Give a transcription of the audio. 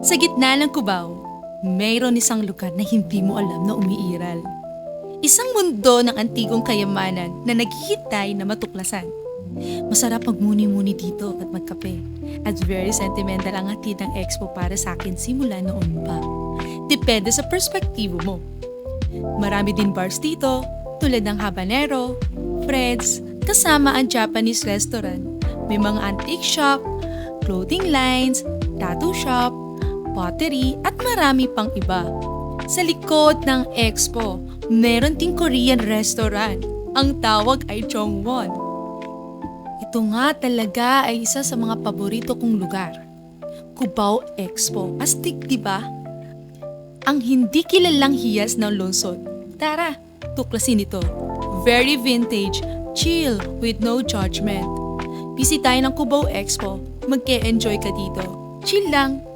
Sa gitna ng Cubao, mayroon isang lugar na hindi mo alam na umiiral. Isang mundo ng antigong kayamanan na naghihintay na matuklasan. Masarap magmuni-muni dito at magkape. At very sentimental ang hatid ng expo para sa akin simula noon pa. Depende sa perspektibo mo. Marami din bars dito, tulad ng Habanero, Fred's, kasama ang Japanese restaurant. May mga antique shop, clothing lines, tattoo shop, pottery at marami pang iba. Sa likod ng expo, meron ding Korean restaurant. Ang tawag ay Jongwon. Ito nga talaga ay isa sa mga paborito kong lugar. Cubao Expo. Astig, di ba? Ang hindi kilalang hiyas ng lungsod. Tara, tuklasin ito. Very vintage, chill with no judgment. Bisitahin ang Cubao Expo. Mag-e-enjoy ka dito. Chill lang.